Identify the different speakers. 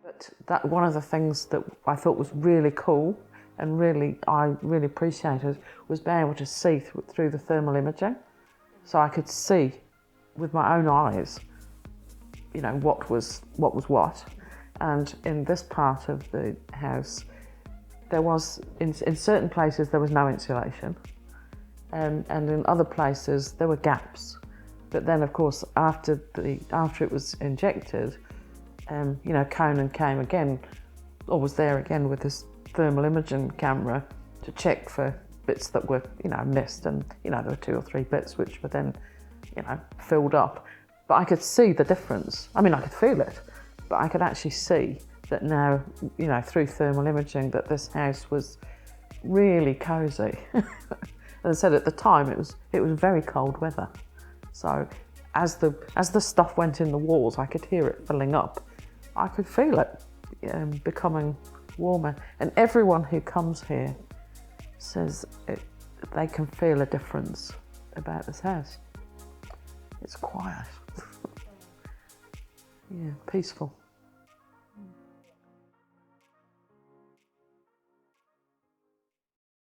Speaker 1: But that one of the things that I thought was really cool and I really appreciated was being able to see through the thermal imaging. So I could see with my own eyes, you know, what was what. And in this part of the house, there was, in certain places, there was no insulation. And in other places, there were gaps. But then, of course, after it was injected, you know, Conan came again, or was there again with this thermal imaging camera to check for bits that were, you know, missed. And, you know, there were 2 or 3 bits which were then, you know, filled up. But I could see the difference. I mean, I could feel it, but I could actually see that now, you know, through thermal imaging, that this house was really cosy. As I said, at the time, it was very cold weather. So as the stuff went in the walls, I could hear it filling up. I could feel it becoming warmer. And everyone who comes here says they can feel a difference about this house. It's quiet. Yeah, peaceful.